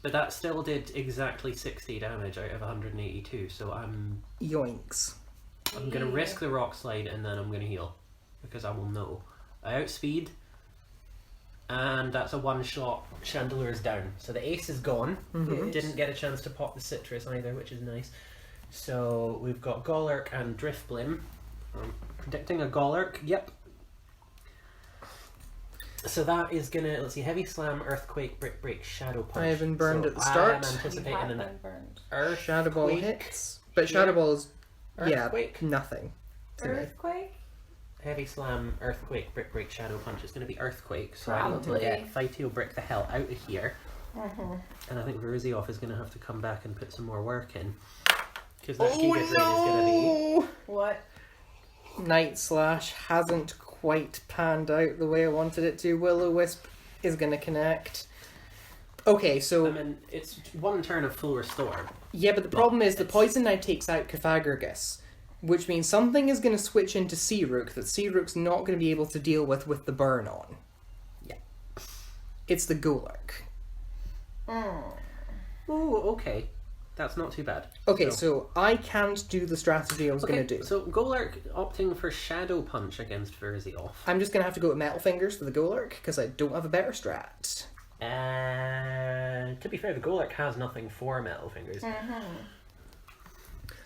But that still did exactly 60 damage out of 182, so I'm Yoinks. going to risk the rock slide and then I'm going to heal. Because I will know. I outspeed. And that's a one-shot. Chandelure's down. So the ace is gone. Good. Didn't get a chance to pop the citrus either, which is nice. So we've got Golurk and Driftblim. I'm predicting a Golurk. Yep. So that is gonna, let's see, Heavy Slam, Earthquake, Brick Break, Shadow Punch. I have been burned So at the start. I am You anticipating have an been burned. Earthquake. Shadow Ball hits. But Shadow Ball is, Earthquake. nothing to me. Earthquake? Heavy Slam, Earthquake, Brick Break, Shadow Punch. It's going to be Earthquake, so I need to Probably. get Fightio Brick the hell out of here. And I think Verizioff is going to have to come back and put some more work in. Because that Giga Drain is going to be... What? Night Slash hasn't quite panned out the way I wanted it to. Will-O-Wisp is going to connect. Okay, so... I mean, it's one turn of full restore. Yeah, but the problem is the poison now takes out Cathagrigus, which means something is going to switch into Searook that Searook's not going to be able to deal with the burn on. Yeah. It's the Golurk. Oh, okay. That's not too bad. Okay, so I can't do the strategy I was going to do. So Golurk opting for Shadow Punch against Verzioff. I'm just going to have to go with Metal Fingers for the Golurk, because I don't have a better strat. To be fair, the Golurk has nothing for Metal Fingers.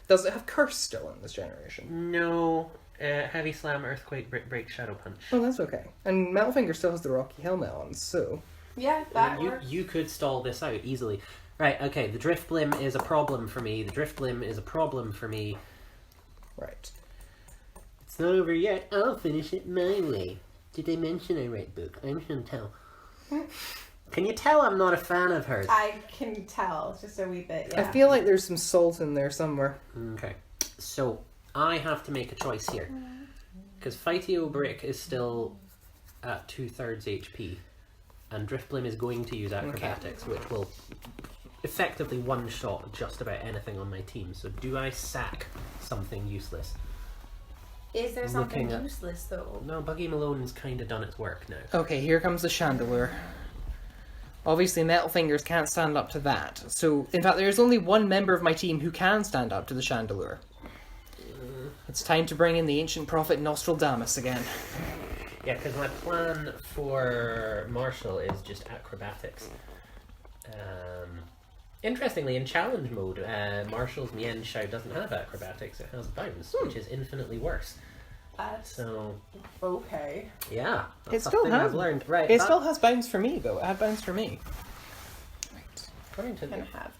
Does it have Curse still in this generation? No. Heavy Slam, Earthquake, Break, Shadow Punch. Oh, that's okay. And Metal Finger still has the Rocky Helmet on, so... Yeah, that works. You could stall this out easily. Right, okay, the Drift Blim is a problem for me. Right. It's not over yet. I'll finish it my way. Did they mention I write book? I'm Chantal. Can you tell I'm not a fan of hers? I can tell, just a wee bit, yeah. I feel like there's some salt in there somewhere. Okay, so I have to make a choice here. Because Fightio Brick is still at 2/3 HP. And Drift Blim is going to use Acrobatics, which will effectively one-shot just about anything on my team. So do I sack something useless? Is there something Looking at- useless, though? No, Buggy Malone's kind of done its work now. Okay, here comes the Chandelure. Obviously, Metal Fingers can't stand up to that. So, in fact, there's only one member of my team who can stand up to the Chandelure. It's time to bring in the ancient prophet Nostradamus again. Yeah, because my plan for Marshall is just Acrobatics. Interestingly, in challenge mode, Marshall's Mien Shao doesn't have Acrobatics, it has Bounce, which is infinitely worse. That's So, okay. yeah. That's It still something has- I've learned. Right, It that- still has Bounce for me, though. It had Bounce for me. Right. according to Gonna the... have.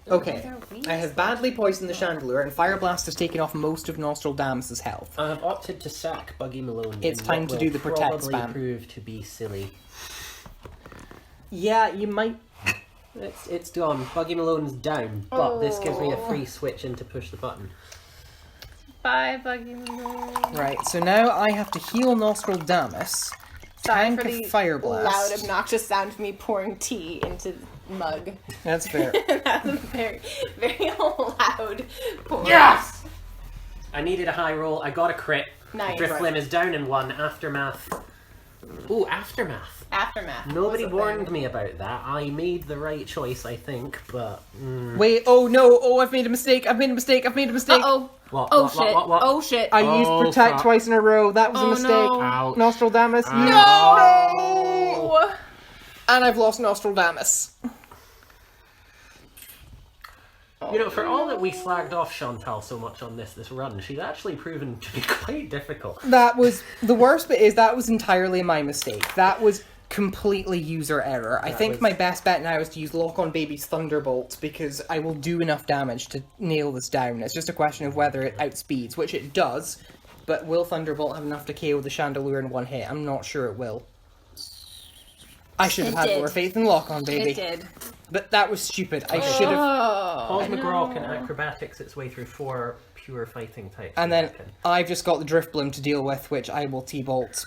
Okay, I have badly poisoned the Chandelure, and Fire Blast has taken off most of Nostradamus' health. I have opted to sack Buggy Malone. It's in time what to will do the protect probably spam. prove to be silly. Yeah, you might... It's gone. Buggy Malone's down, but this gives me a free switch in to push the button. Bye, Buggy Malone. Right, so now I have to heal Nostradamus, Sorry tank for a the Fire Blast. loud, obnoxious sound of me pouring tea into mug. That's fair. That's a very, very loud pour. Yes! I needed a high roll. I got a crit. Nice. Drift Blim is down in 1. Aftermath. Ooh, Aftermath. Aftermath. Nobody was a warned thing. me about that. I made the right choice, I think, but... Wait, oh no, oh I've made a mistake, I've made a mistake. Uh-oh. What? Oh, What? shit. What? Oh, shit. I used Oh, Protect fuck. twice in a row, that was a Oh, mistake. no. Ouch. Nostradamus, you... No! And I've lost Nostradamus. You know, for all that we slagged off Chantal so much on this run, she's actually proven to be quite difficult. That was, the worst bit is that was entirely my mistake. That was completely user error. I think was- my best bet now is to use Lock on Baby's Thunderbolt, because I will do enough damage to nail this down. It's just a question of whether it outspeeds, which it does, but will Thunderbolt have enough to KO the Chandelure in one hit? I'm not sure it will. I should have It had did. more faith in Lock on Baby. It did. But that was stupid. I should have... Paul's McGraw can acrobatics its way through 4 pure fighting types. And I then reckon. I've just got the Drift Bloom to deal with, which I will T-Bolt.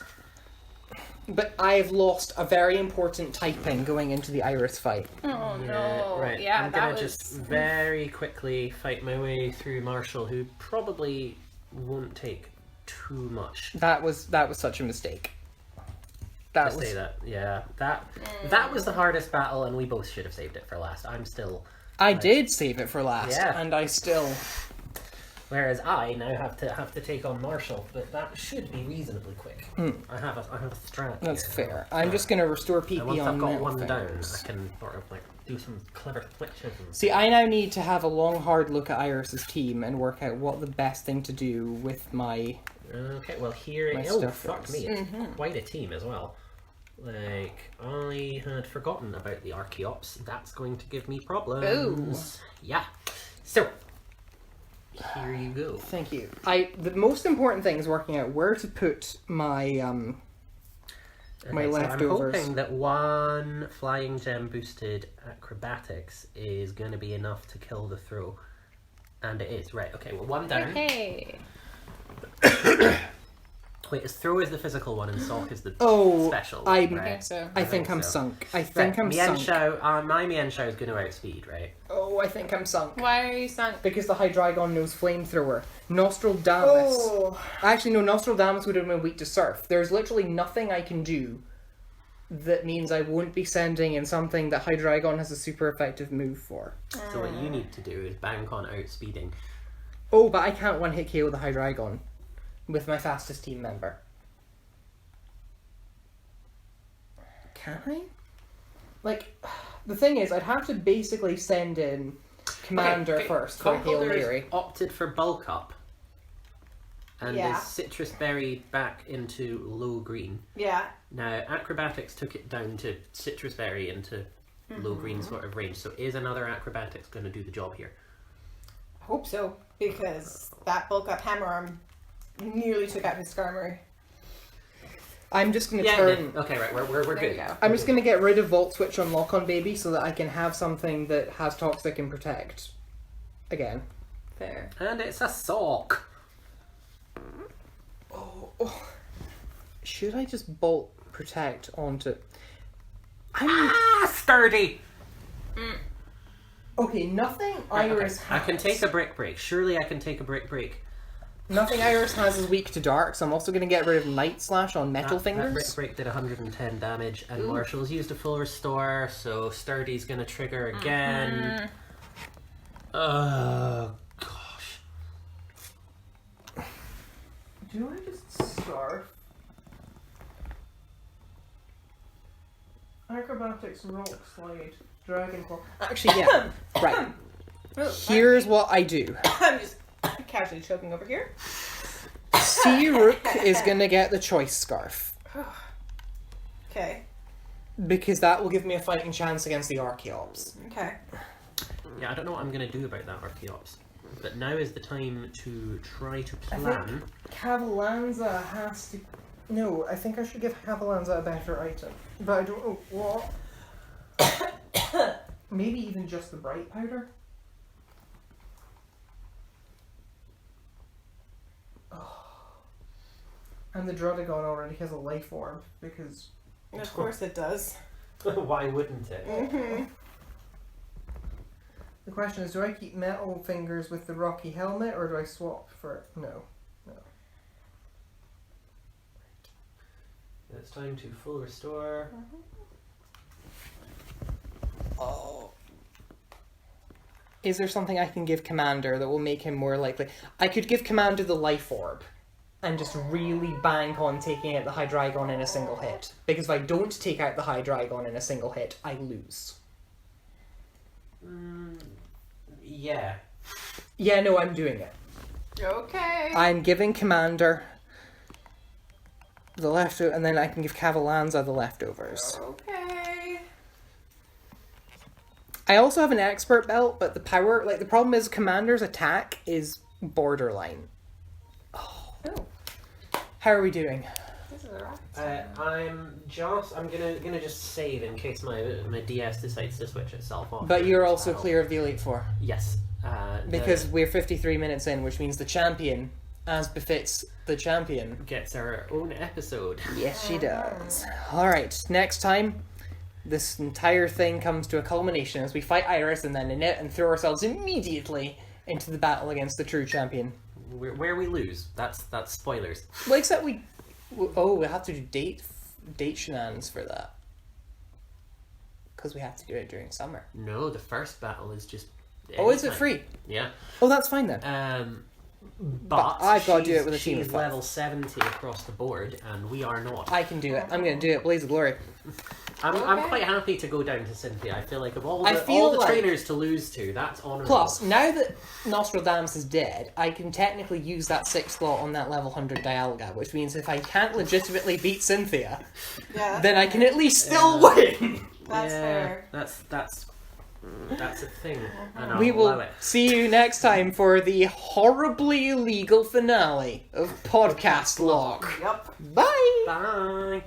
But I've lost a very important typing going into the Iris fight. Oh, no. Right. Yeah, I'm that gonna was... just very quickly fight my way through Marshall, who probably won't take too much. That was such a mistake. I That was... say that, yeah. That was the hardest battle, and we both should have saved it for last. I'm still... I did save it for last, Yeah. and I still... Whereas I now have to take on Marshall, but that should be reasonably quick. I have a strat. That's here. fair. I'm just going to restore And PP once on I've got Metal one down, Fingers. I can sort of like do some clever switches. And... See, I now need to have a long, hard look at Iris's team and work out what the best thing to do with my... Okay, well here My it oh stuff fuck is. me, it's quite a team as well. Like I had forgotten about the Archeops. That's going to give me problems. Yeah. So here you go. Thank you. The most important thing is working out where to put my my Okay, so leftovers. I'm hoping that one flying gem boosted acrobatics is going to be enough to kill the throw. And it is. Right, okay, well, one down. Hey. Wait, is throw is the physical one and sock is the special? I I right? think so. I think I'm so. sunk. I think I'm Mian sunk. Shao, my Mian Shao is going to outspeed, right? Oh, I think I'm sunk. Why are you sunk? Because the Hydreigon knows Flamethrower. Nostradamus. Oh. Actually, no, Nostradamus would have been weak to Surf. There's literally nothing I can do that means I won't be sending in something that Hydreigon has a super effective move for. So what you need to do is bank on outspeeding. Oh, but I can't one-hit KO the Hydreigon with my fastest team member. Can I? Like, the thing is, I'd have to basically send in Commander first for Hail Mary. Opted for bulk up. And Yeah. is Citrus Berry back into low green. Yeah. Now, Acrobatics took it down to Citrus Berry into low green sort of range. So is another Acrobatics going to do the job here? I hope so, because that bulk up hammer arm nearly took out his Skarmory. I'm just going to turn... Okay, right, we're There good. we go. I'm just going to get rid of Volt Switch on Lock On Baby so that I can have something that has Toxic and Protect. Again. Fair. And it's a sock. Oh. Should I just Bolt Protect onto... Sturdy! Okay, nothing Right, okay. Iris I has. can take a brick break. Surely I can take a brick break. Nothing Iris has is weak to dark, so I'm also going to get rid of Night Slash on Metal That brick Fingers. break did 110 damage, and Marshall's used a full restore, so Sturdy's gonna trigger again. Oh gosh. Do I just Scarf? Acrobatics, Rock Slide, Dragon Claw. Actually, yeah. Right. Oh, Here's what I do. I'm just casually choking over here. Sea Rook is going to get the Choice Scarf. Okay. Because that will give me a fighting chance against the Archeops. Okay. Yeah, I don't know what I'm gonna do about that Archeops. But now is the time to try to I plan. think Cavalanza has to... No, I think I should give Cavalanza a better item. But I don't know what. Maybe even just the Bright Powder? And the Drudigon already has a Life Orb, because... Of course it does. Why wouldn't it? Mm-hmm. The question is, do I keep Metal Fingers with the Rocky Helmet, or do I swap for it? No. It's time to full restore. Oh. Is there something I can give Commander that will make him more likely? I could give Commander the Life Orb and just really bank on taking out the Hydreigon in a single hit. Because if I don't take out the Hydreigon in a single hit, I lose. Yeah. Yeah, no, I'm doing it. Okay. I'm giving Commander the leftover, and then I can give Cavalanza the leftovers. Okay. I also have an Expert Belt, but the power, like, the problem is Commander's attack is borderline. Oh, How are we doing? this is a rock. I'm gonna just save in case my DS decides to switch itself off. But you're also clear of the Elite Four. Yes. Because we're 53 minutes in, which means the champion, as befits the champion. gets our own episode. Yes, she does. Alright, next time, this entire thing comes to a culmination as we fight Iris and then Init and throw ourselves immediately into the battle against the true champion. Where we lose, that's spoilers. Well, except we have to do date shenanigans for that. Because we have to do it during summer. No, the first battle is just. Oh, is it anytime. free? Yeah. Oh, that's fine then. But I've got to do it with a team of she's 5. level 70 across the board, and we are not. I can do it. I'm going to do it. Blaze of Glory. I'm quite happy to go down to Cynthia. I feel like of all I the, feel all the like- trainers to lose to, that's honourable. Plus, now that Nostradamus is dead, I can technically use that 6th slot on that level 100 Dialga, which means if I can't legitimately beat Cynthia, Yeah. then I can at least still win! That's fair. That's a thing, and I'll We allow will it. see you next time for the horribly illegal finale of Podcastlocke. Yep. Bye! Bye.